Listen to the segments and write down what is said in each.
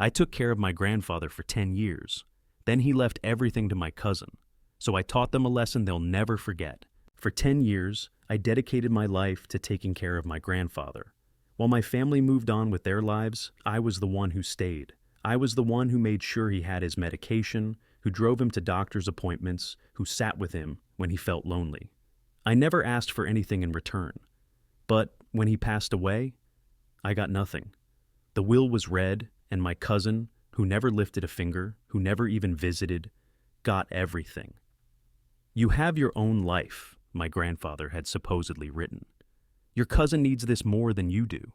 I took care of my grandfather for 10 years. Then he left everything to my cousin. So I taught them a lesson they'll never forget. For 10 years, I dedicated my life to taking care of my grandfather. While my family moved on with their lives, I was the one who stayed. I was the one who made sure he had his medication, who drove him to doctor's appointments, who sat with him when he felt lonely. I never asked for anything in return. But when he passed away, I got nothing. The will was read, and my cousin, who never lifted a finger, who never even visited, got everything. "You have your own life," my grandfather had supposedly written. "Your cousin needs this more than you do."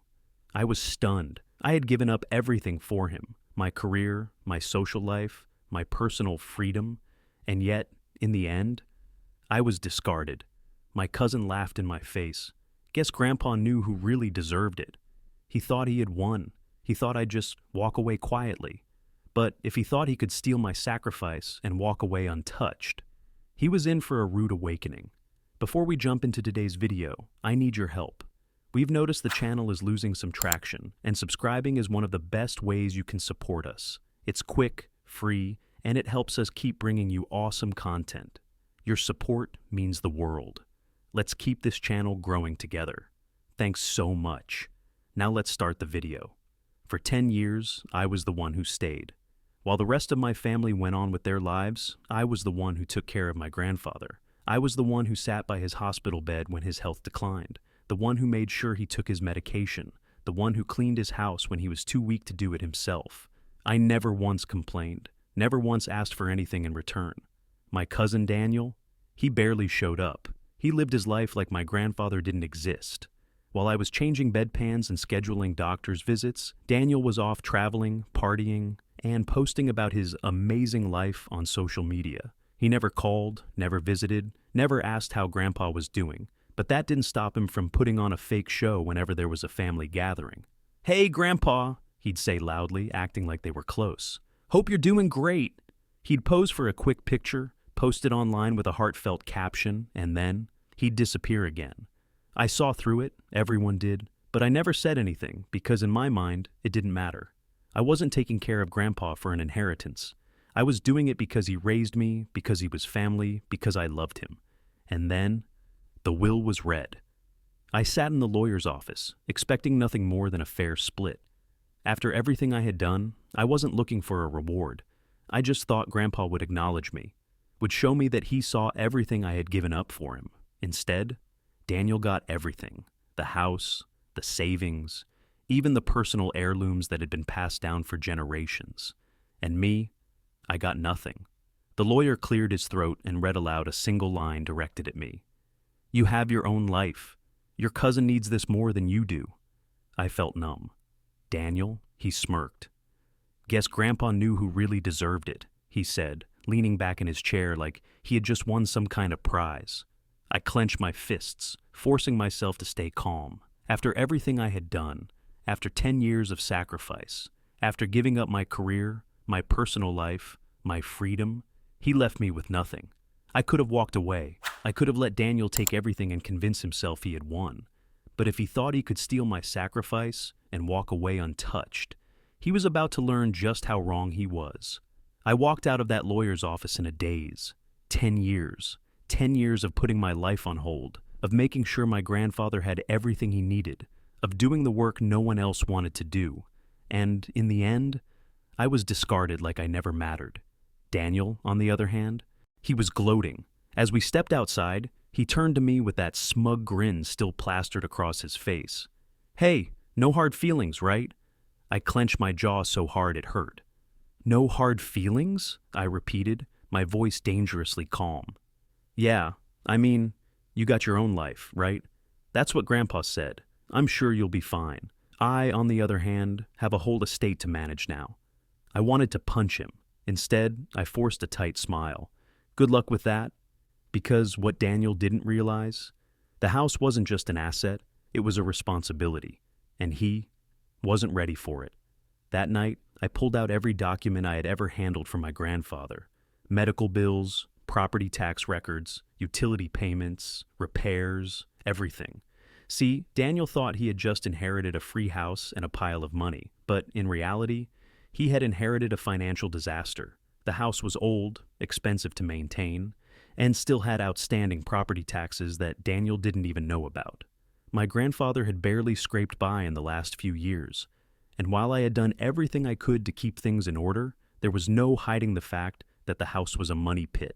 I was stunned. I had given up everything for him, my career, my social life, my personal freedom, and yet, in the end, I was discarded. My cousin laughed in my face. Guess Grandpa knew who really deserved it. He thought he had won. He thought I'd just walk away quietly. But if he thought he could steal my sacrifice and walk away untouched, he was in for a rude awakening. Before we jump into today's video, I need your help. We've noticed the channel is losing some traction, and subscribing is one of the best ways you can support us. It's quick, free, and it helps us keep bringing you awesome content. Your support means the world. Let's keep this channel growing together. Thanks so much. Now let's start the video. For 10 years, I was the one who stayed. While the rest of my family went on with their lives, I was the one who took care of my grandfather. I was the one who sat by his hospital bed when his health declined, the one who made sure he took his medication, the one who cleaned his house when he was too weak to do it himself. I never once complained, never once asked for anything in return. My cousin Daniel, he barely showed up. He lived his life like my grandfather didn't exist. While I was changing bedpans and scheduling doctor's visits, Daniel was off traveling, partying, and posting about his amazing life on social media. He never called, never visited, never asked how Grandpa was doing, but that didn't stop him from putting on a fake show whenever there was a family gathering. "Hey, Grandpa," he'd say loudly, acting like they were close. "Hope you're doing great." He'd pose for a quick picture, post it online with a heartfelt caption, and then he'd disappear again. I saw through it, everyone did, but I never said anything because in my mind, it didn't matter. I wasn't taking care of Grandpa for an inheritance. I was doing it because he raised me, because he was family, because I loved him. And then, the will was read. I sat in the lawyer's office, expecting nothing more than a fair split. After everything I had done, I wasn't looking for a reward. I just thought Grandpa would acknowledge me, would show me that he saw everything I had given up for him. Instead, Daniel got everything: the house, the savings, even the personal heirlooms that had been passed down for generations. And me, I got nothing. The lawyer cleared his throat and read aloud a single line directed at me. "You have your own life. Your cousin needs this more than you do." I felt numb. "Daniel," he smirked. "Guess Grandpa knew who really deserved it," he said, leaning back in his chair like he had just won some kind of prize. I clenched my fists, forcing myself to stay calm. After everything I had done, after 10 years of sacrifice, after giving up my career, my personal life, my freedom, he left me with nothing. I could have walked away. I could have let Daniel take everything and convince himself he had won. But if he thought he could steal my sacrifice and walk away untouched, he was about to learn just how wrong he was. I walked out of that lawyer's office in a daze. 10 years. 10 years of putting my life on hold, of making sure my grandfather had everything he needed, of doing the work no one else wanted to do. And in the end, I was discarded like I never mattered. Daniel, on the other hand, he was gloating. As we stepped outside, he turned to me with that smug grin still plastered across his face. "Hey, no hard feelings, right?" I clenched my jaw so hard it hurt. "No hard feelings?" I repeated, my voice dangerously calm. "Yeah, I mean, you got your own life, right? That's what Grandpa said. I'm sure you'll be fine. I, on the other hand, have a whole estate to manage now." I wanted to punch him. Instead, I forced a tight smile. Good luck with that. Because what Daniel didn't realize, the house wasn't just an asset, it was a responsibility. And he wasn't ready for it. That night, I pulled out every document I had ever handled for my grandfather. Medical bills, property tax records, utility payments, repairs, everything. See, Daniel thought he had just inherited a free house and a pile of money, but in reality, He had inherited a financial disaster. The house was old, expensive to maintain, and still had outstanding property taxes that Daniel didn't even know about. My grandfather had barely scraped by in the last few years, and while I had done everything I could to keep things in order, there was no hiding the fact that the house was a money pit.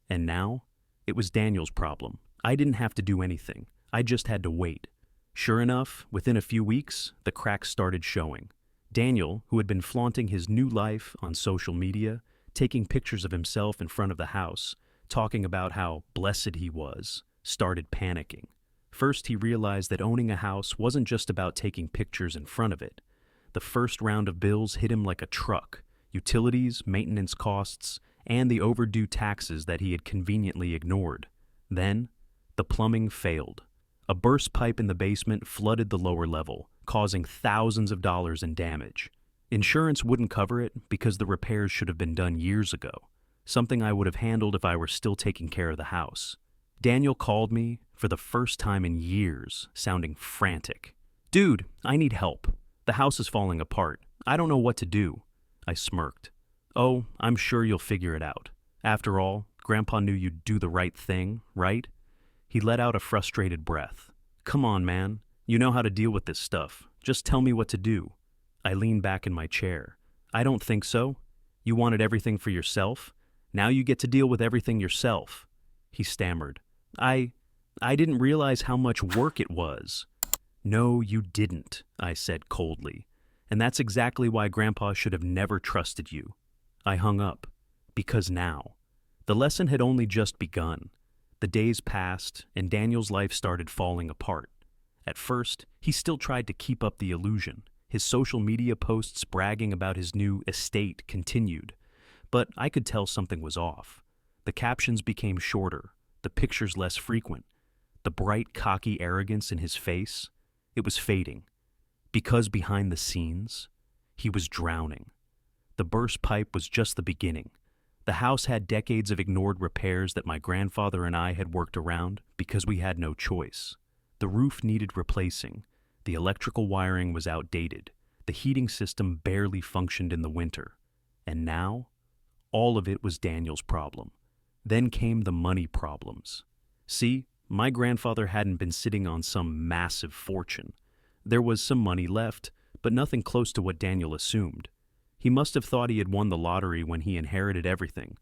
And now, it was Daniel's problem. I didn't have to do anything. I just had to wait. Sure enough, within a few weeks, the cracks started showing. Daniel, who had been flaunting his new life on social media, taking pictures of himself in front of the house, talking about how blessed he was, started panicking. First, he realized that owning a house wasn't just about taking pictures in front of it. The first round of bills hit him like a truck: utilities, maintenance costs, and the overdue taxes that he had conveniently ignored. Then, the plumbing failed. A burst pipe in the basement flooded the lower level, causing thousands of dollars in damage. Insurance wouldn't cover it because the repairs should have been done years ago, something I would have handled if I were still taking care of the house. Daniel called me for the first time in years, sounding frantic. "Dude, I need help. The house is falling apart. I don't know what to do." I smirked. "Oh, I'm sure you'll figure it out. After all, Grandpa knew you'd do the right thing, right?" He let out a frustrated breath. "Come on, man. You know how to deal with this stuff. Just tell me what to do." I leaned back in my chair. "I don't think so. You wanted everything for yourself. Now you get to deal with everything yourself." He stammered. I didn't realize how much work it was." "No, you didn't," I said coldly. "And that's exactly why Grandpa should have never trusted you." I hung up. Because now. The lesson had only just begun. The days passed, and Daniel's life started falling apart. At first, he still tried to keep up the illusion. His social media posts bragging about his new estate continued. But I could tell something was off. The captions became shorter, the pictures less frequent. The bright, cocky arrogance in his face, it was fading. Because behind the scenes, he was drowning. The burst pipe was just the beginning. The house had decades of ignored repairs that my grandfather and I had worked around because we had no choice. The roof needed replacing. The electrical wiring was outdated. The heating system barely functioned in the winter. And now, all of it was Daniel's problem. Then came the money problems. See, my grandfather hadn't been sitting on some massive fortune. There was some money left, but nothing close to what Daniel assumed. He must have thought he had won the lottery when he inherited everything.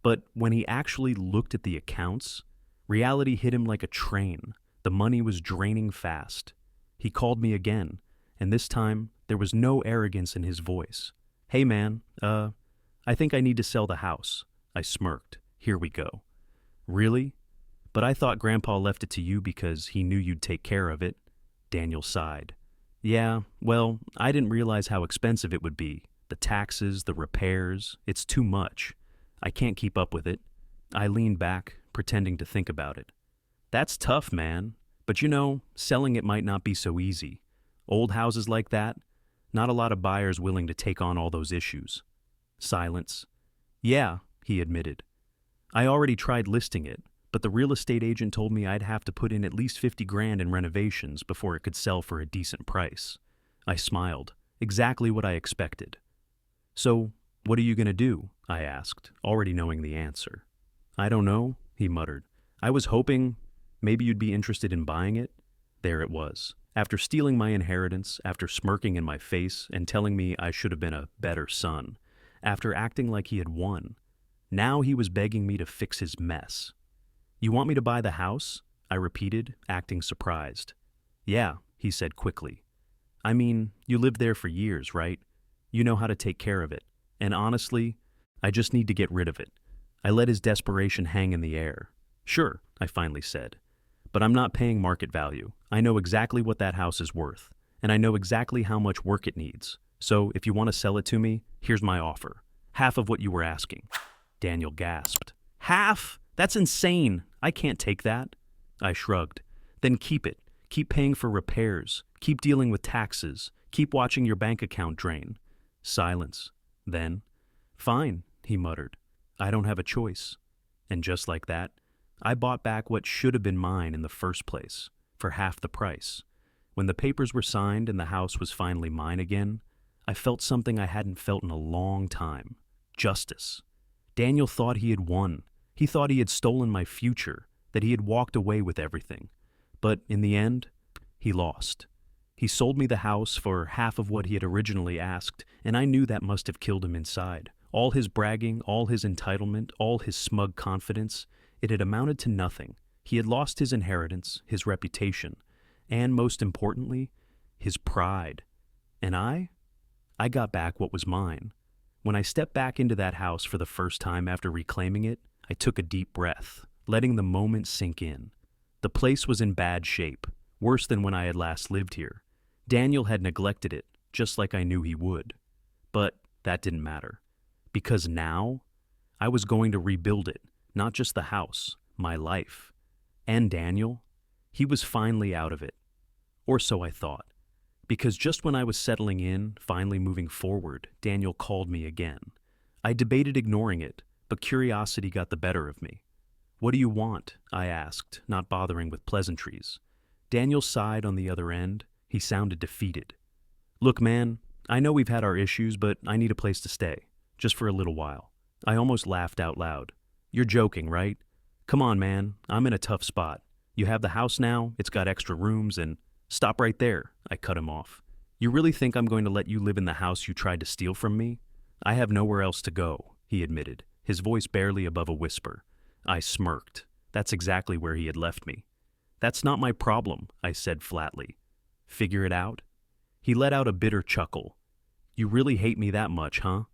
But when he actually looked at the accounts, reality hit him like a train. The money was draining fast. He called me again, and this time there was no arrogance in his voice. "Hey man, I think I need to sell the house." I smirked. "Here we go." "Really? But I thought Grandpa left it to you because he knew you'd take care of it." Daniel sighed. "Yeah, well, I didn't realize how expensive it would be. The taxes, the repairs, it's too much. I can't keep up with it." I leaned back, pretending to think about it. "That's tough, man. But you know, selling it might not be so easy. Old houses like that, not a lot of buyers willing to take on all those issues." Silence. "Yeah," he admitted. "I already tried listing it, but the real estate agent told me I'd have to put in at least 50 grand in renovations before it could sell for a decent price." I smiled. Exactly what I expected. "So, what are you going to do?" I asked, already knowing the answer. "I don't know," he muttered. "I was hoping maybe you'd be interested in buying it." There it was. After stealing my inheritance, after smirking in my face and telling me I should have been a better son, after acting like he had won, now he was begging me to fix his mess. "You want me to buy the house?" I repeated, acting surprised. "Yeah," he said quickly. "I mean, you lived there for years, right? You know how to take care of it. And honestly, I just need to get rid of it." I let his desperation hang in the air. "Sure," I finally said. "But I'm not paying market value. I know exactly what that house is worth, and I know exactly how much work it needs. So if you want to sell it to me, here's my offer. Half of what you were asking." Daniel gasped. "Half? That's insane. I can't take that." I shrugged. "Then keep it. Keep paying for repairs. Keep dealing with taxes. Keep watching your bank account drain." Silence. Then, "Fine," he muttered. "I don't have a choice." And just like that, I bought back what should have been mine in the first place, for half the price. When the papers were signed and the house was finally mine again, I felt something I hadn't felt in a long time. Justice. Daniel thought he had won. He thought he had stolen my future, that he had walked away with everything. But in the end, he lost. He sold me the house for half of what he had originally asked, and I knew that must have killed him inside. All his bragging, all his entitlement, all his smug confidence, it had amounted to nothing. He had lost his inheritance, his reputation, and most importantly, his pride. And I got back what was mine. When I stepped back into that house for the first time after reclaiming it, I took a deep breath, letting the moment sink in. The place was in bad shape, worse than when I had last lived here. Daniel had neglected it, just like I knew he would. But that didn't matter, because now I was going to rebuild it, not just the house, my life. And Daniel, he was finally out of it. Or so I thought. Because just when I was settling in, finally moving forward, Daniel called me again. I debated ignoring it, but curiosity got the better of me. "What do you want?" I asked, not bothering with pleasantries. Daniel sighed on the other end. He sounded defeated. "Look, man, I know we've had our issues, but I need a place to stay, just for a little while." I almost laughed out loud. "You're joking, right? Come on, man, I'm in a tough spot. You have the house now, it's got extra rooms, and—" "Stop right there," I cut him off. "You really think I'm going to let you live in the house you tried to steal from me?" "I have nowhere else to go," he admitted, his voice barely above a whisper. I smirked. That's exactly where he had left me. "That's not my problem," I said flatly. "Figure it out?" He let out a bitter chuckle. "You really hate me that much, huh?"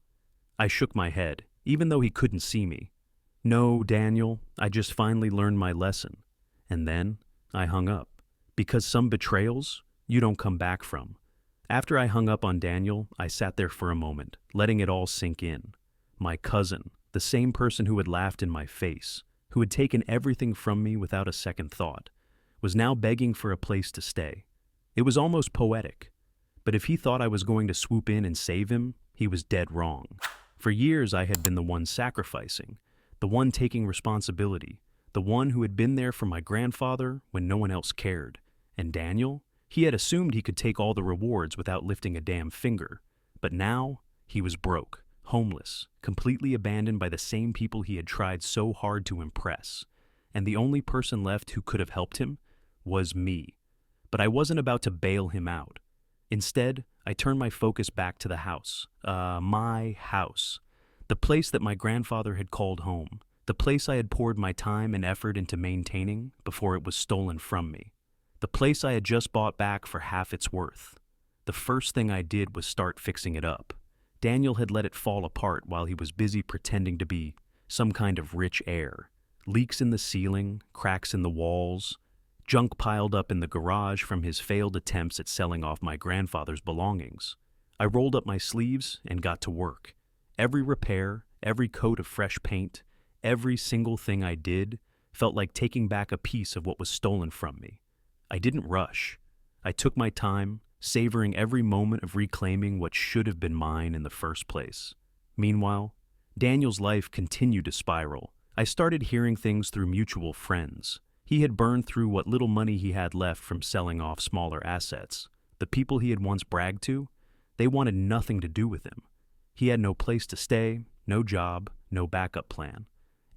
I shook my head, even though he couldn't see me. "No, Daniel, I just finally learned my lesson." And then I hung up. Because some betrayals, you don't come back from. After I hung up on Daniel, I sat there for a moment, letting it all sink in. My cousin, the same person who had laughed in my face, who had taken everything from me without a second thought, was now begging for a place to stay. It was almost poetic. But if he thought I was going to swoop in and save him, he was dead wrong. For years I had been the one sacrificing, the one taking responsibility, the one who had been there for my grandfather when no one else cared. And Daniel? He had assumed he could take all the rewards without lifting a damn finger. But now, he was broke, homeless, completely abandoned by the same people he had tried so hard to impress. And the only person left who could have helped him was me. But I wasn't about to bail him out. Instead, I turned my focus back to the house. My house. The place that my grandfather had called home. The place I had poured my time and effort into maintaining before it was stolen from me. The place I had just bought back for half its worth. The first thing I did was start fixing it up. Daniel had let it fall apart while he was busy pretending to be some kind of rich heir. Leaks in the ceiling, cracks in the walls, junk piled up in the garage from his failed attempts at selling off my grandfather's belongings. I rolled up my sleeves and got to work. Every repair, every coat of fresh paint, every single thing I did felt like taking back a piece of what was stolen from me. I didn't rush. I took my time, savoring every moment of reclaiming what should have been mine in the first place. Meanwhile, Daniel's life continued to spiral. I started hearing things through mutual friends. He had burned through what little money he had left from selling off smaller assets. The people he had once bragged to, they wanted nothing to do with him. He had no place to stay, no job, no backup plan.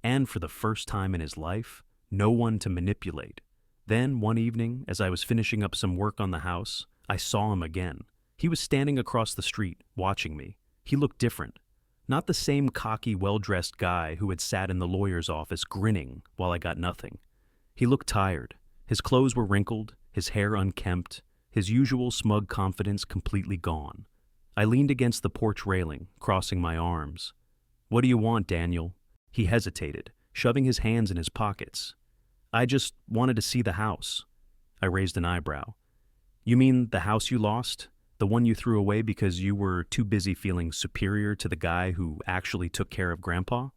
And for the first time in his life, no one to manipulate. Then, one evening, as I was finishing up some work on the house, I saw him again. He was standing across the street, watching me. He looked different. Not the same cocky, well-dressed guy who had sat in the lawyer's office grinning while I got nothing. He looked tired. His clothes were wrinkled, his hair unkempt, his usual smug confidence completely gone. I leaned against the porch railing, crossing my arms. "What do you want, Daniel?" He hesitated, shoving his hands in his pockets. "I just wanted to see the house." I raised an eyebrow. "You mean the house you lost? The one you threw away because you were too busy feeling superior to the guy who actually took care of Grandpa?"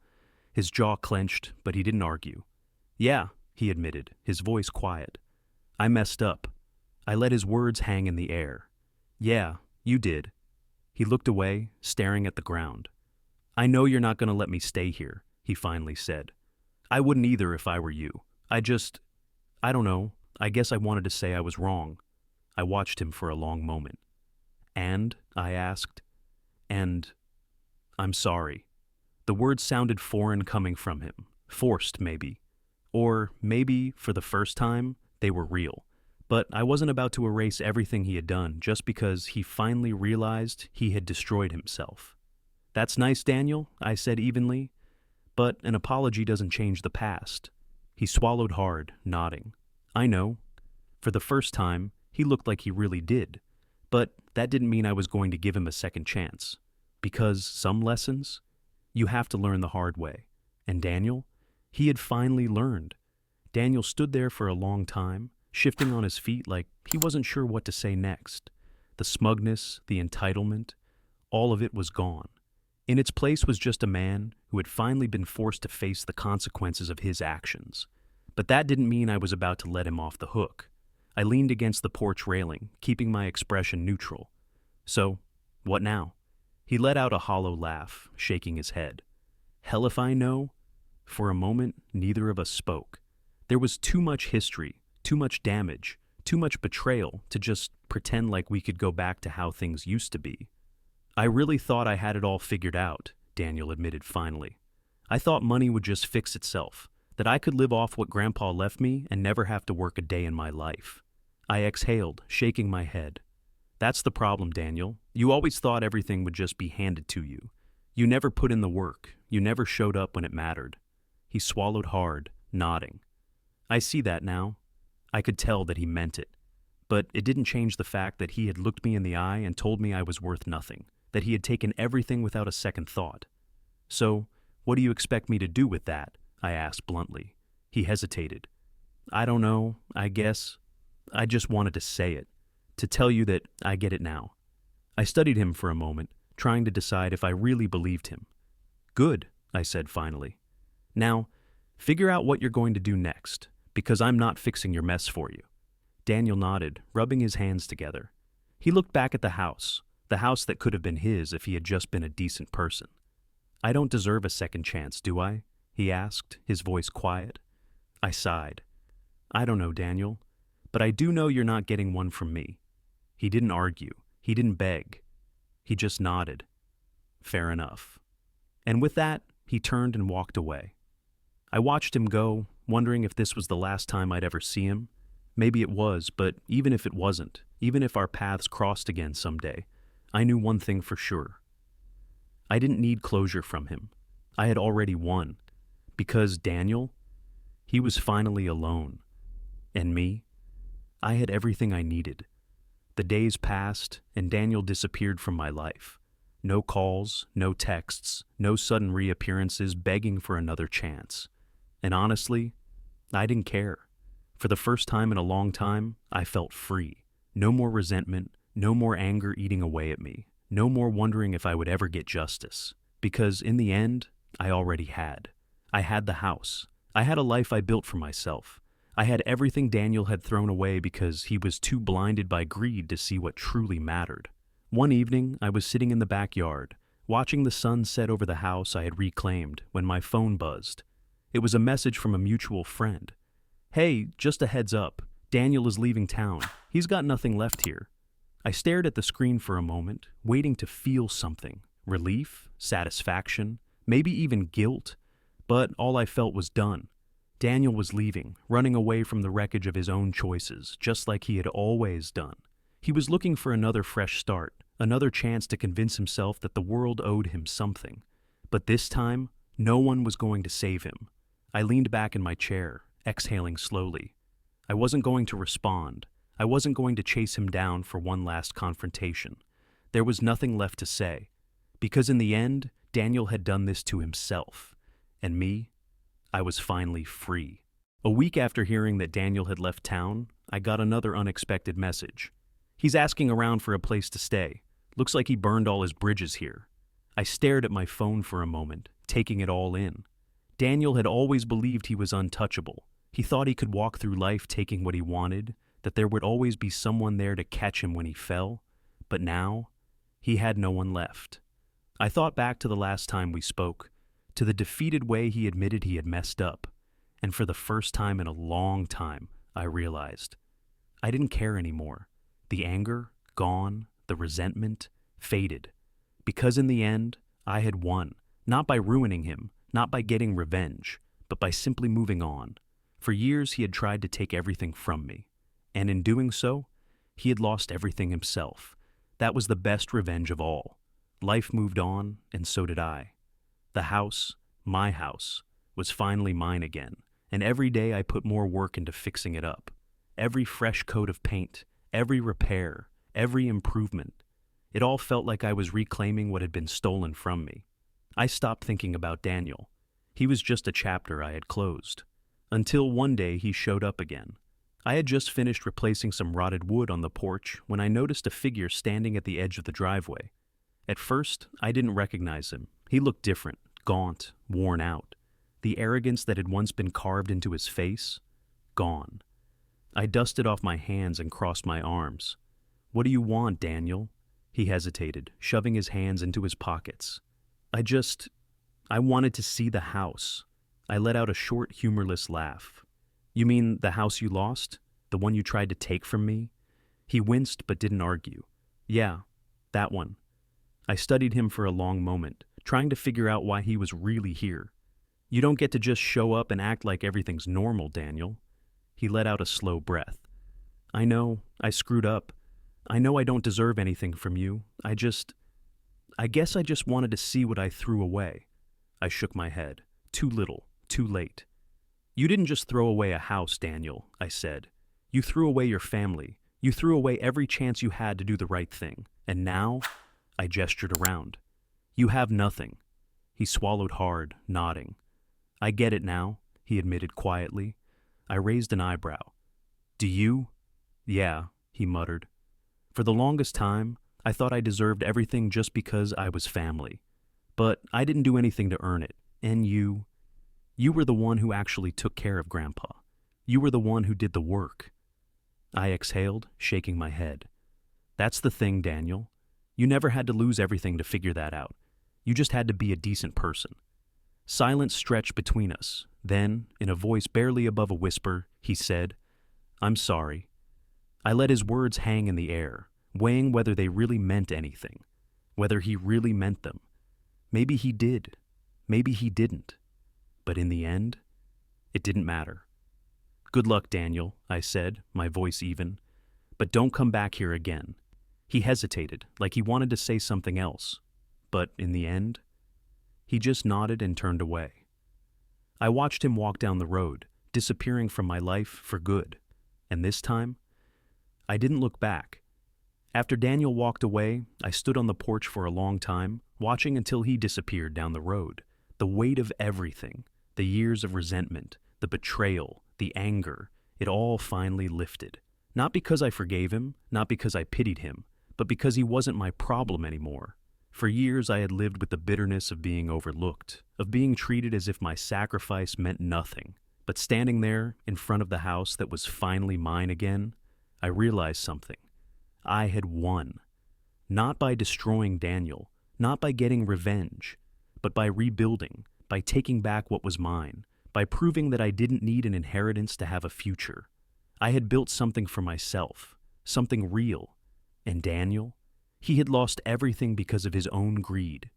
His jaw clenched, but he didn't argue. "Yeah," he admitted, his voice quiet. I messed up. I let his words hang in the air. "Yeah, you did." He looked away, staring at the ground. "I know you're not going to let me stay here," he finally said. "I wouldn't either if I were you. I don't know, I guess I wanted to say I was wrong." I watched him for a long moment. "And?" I asked. And I'm sorry. The words sounded foreign coming from him, forced maybe. Or maybe, for the first time, they were real. But I wasn't about to erase everything he had done just because he finally realized he had destroyed himself. "That's nice, Daniel," I said evenly, "but an apology doesn't change the past." He swallowed hard, nodding. "I know." For the first time, he looked like he really did. But that didn't mean I was going to give him a second chance. Because some lessons, you have to learn the hard way. And Daniel, he had finally learned. Daniel stood there for a long time, shifting on his feet like he wasn't sure what to say next. The smugness, the entitlement, all of it was gone. In its place was just a man who had finally been forced to face the consequences of his actions. But that didn't mean I was about to let him off the hook. I leaned against the porch railing, keeping my expression neutral. "So, what now?" He let out a hollow laugh, shaking his head. "Hell if I know." For a moment, neither of us spoke. There was too much history, too much damage, too much betrayal to just pretend like we could go back to how things used to be. "I really thought I had it all figured out," Daniel admitted finally. "I thought money would just fix itself, that I could live off what Grandpa left me and never have to work a day in my life." I exhaled, shaking my head. "That's the problem, Daniel. You always thought everything would just be handed to you. You never put in the work. You never showed up when it mattered." He swallowed hard, nodding. "I see that now." I could tell that he meant it. But it didn't change the fact that he had looked me in the eye and told me I was worth nothing, that he had taken everything without a second thought. "So, what do you expect me to do with that?" I asked bluntly. He hesitated. "I don't know, I guess. I just wanted to say it, to tell you that I get it now." I studied him for a moment, trying to decide if I really believed him. "Good," I said finally. "Now, figure out what you're going to do next, because I'm not fixing your mess for you." Daniel nodded, rubbing his hands together. He looked back at the house that could have been his if he had just been a decent person. "I don't deserve a second chance, do I?" he asked, his voice quiet. I sighed. "I don't know, Daniel. But I do know you're not getting one from me." He didn't argue. He didn't beg. He just nodded. "Fair enough." And with that, he turned and walked away. I watched him go, wondering if this was the last time I'd ever see him. Maybe it was, but even if it wasn't, even if our paths crossed again someday, I knew one thing for sure. I didn't need closure from him. I had already won. Because Daniel, he was finally alone. And me, I had everything I needed. The days passed, and Daniel disappeared from my life. No calls, no texts, no sudden reappearances begging for another chance. And honestly, I didn't care. For the first time in a long time, I felt free. No more resentment, no more anger eating away at me, no more wondering if I would ever get justice. Because in the end, I already had. I had the house. I had a life I built for myself. I had everything Daniel had thrown away because he was too blinded by greed to see what truly mattered. One evening, I was sitting in the backyard, watching the sun set over the house I had reclaimed, when my phone buzzed. It was a message from a mutual friend. "Hey, just a heads up, Daniel is leaving town. He's got nothing left here." I stared at the screen for a moment, waiting to feel something. Relief, satisfaction, maybe even guilt. But all I felt was done. Daniel was leaving, running away from the wreckage of his own choices, just like he had always done. He was looking for another fresh start, another chance to convince himself that the world owed him something. But this time, no one was going to save him. I leaned back in my chair, exhaling slowly. I wasn't going to respond. I wasn't going to chase him down for one last confrontation. There was nothing left to say. Because in the end, Daniel had done this to himself. And me? I was finally free. A week after hearing that Daniel had left town, I got another unexpected message. "He's asking around for a place to stay. Looks like he burned all his bridges here." I stared at my phone for a moment, taking it all in. Daniel had always believed he was untouchable. He thought he could walk through life taking what he wanted, that there would always be someone there to catch him when he fell. But now, he had no one left. I thought back to the last time we spoke, to the defeated way he admitted he had messed up, and for the first time in a long time, I realized I didn't care anymore. The anger, gone, the resentment, faded. Because in the end, I had won, not by ruining him, not by getting revenge, but by simply moving on. For years, he had tried to take everything from me, and in doing so, he had lost everything himself. That was the best revenge of all. Life moved on, and so did I. The house, my house, was finally mine again, and every day I put more work into fixing it up. Every fresh coat of paint, every repair, every improvement. It all felt like I was reclaiming what had been stolen from me. I stopped thinking about Daniel. He was just a chapter I had closed. Until one day he showed up again. I had just finished replacing some rotted wood on the porch when I noticed a figure standing at the edge of the driveway. At first, I didn't recognize him. He looked different, gaunt, worn out. The arrogance that had once been carved into his face, gone. I dusted off my hands and crossed my arms. "What do you want, Daniel?" He hesitated, shoving his hands into his pockets. I wanted to see the house." I let out a short, humorless laugh. "You mean the house you lost? The one you tried to take from me?" He winced but didn't argue. "Yeah, that one." I studied him for a long moment, trying to figure out why he was really here. "You don't get to just show up and act like everything's normal, Daniel." He let out a slow breath. "I know, I screwed up. I know I don't deserve anything from you. I guess I just wanted to see what I threw away." I shook my head. "Too little, too late." "You didn't just throw away a house, Daniel," I said. "You threw away your family. You threw away every chance you had to do the right thing. And now," I gestured around, "you have nothing." He swallowed hard, nodding. "I get it now," he admitted quietly. I raised an eyebrow. "Do you?" "Yeah," he muttered. "For the longest time, I thought I deserved everything just because I was family. But I didn't do anything to earn it. And you were the one who actually took care of Grandpa. You were the one who did the work." I exhaled, shaking my head. "That's the thing, Daniel. You never had to lose everything to figure that out. You just had to be a decent person." Silence stretched between us. Then, in a voice barely above a whisper, he said, "I'm sorry." I let his words hang in the air, weighing whether they really meant anything, whether he really meant them. Maybe he did. Maybe he didn't. But in the end, it didn't matter. "Good luck, Daniel," I said, my voice even. "But don't come back here again." He hesitated, like he wanted to say something else. But in the end, he just nodded and turned away. I watched him walk down the road, disappearing from my life for good. And this time, I didn't look back. After Daniel walked away, I stood on the porch for a long time, watching until he disappeared down the road. The weight of everything, the years of resentment, the betrayal, the anger, it all finally lifted. Not because I forgave him, not because I pitied him, but because he wasn't my problem anymore. For years I had lived with the bitterness of being overlooked, of being treated as if my sacrifice meant nothing. But standing there, in front of the house that was finally mine again, I realized something. I had won. Not by destroying Daniel, not by getting revenge, but by rebuilding, by taking back what was mine, by proving that I didn't need an inheritance to have a future. I had built something for myself, something real. And Daniel? He had lost everything because of his own greed.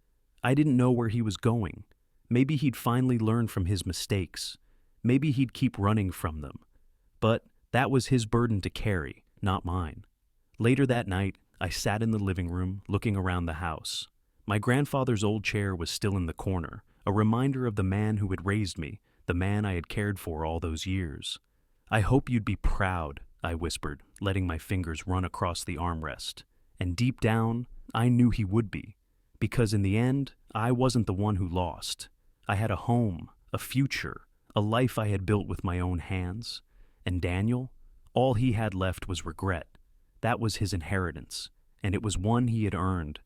I didn't know where he was going. Maybe he'd finally learn from his mistakes. Maybe he'd keep running from them. But that was his burden to carry, not mine. Later that night, I sat in the living room, looking around the house. My grandfather's old chair was still in the corner, a reminder of the man who had raised me, the man I had cared for all those years. "I hope you'd be proud," I whispered, letting my fingers run across the armrest. And deep down, I knew he would be, because in the end, I wasn't the one who lost. I had a home, a future, a life I had built with my own hands. And Daniel, all he had left was regret. That was his inheritance, and it was one he had earned.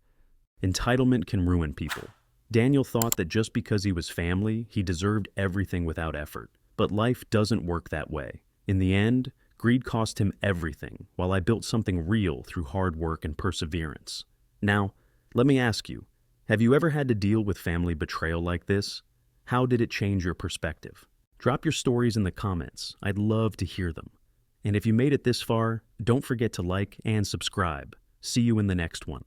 Entitlement can ruin people. Daniel thought that just because he was family, he deserved everything without effort. But life doesn't work that way. In the end, greed cost him everything, while I built something real through hard work and perseverance. Now, let me ask you, have you ever had to deal with family betrayal like this? How did it change your perspective? Drop your stories in the comments. I'd love to hear them. And if you made it this far, don't forget to like and subscribe. See you in the next one.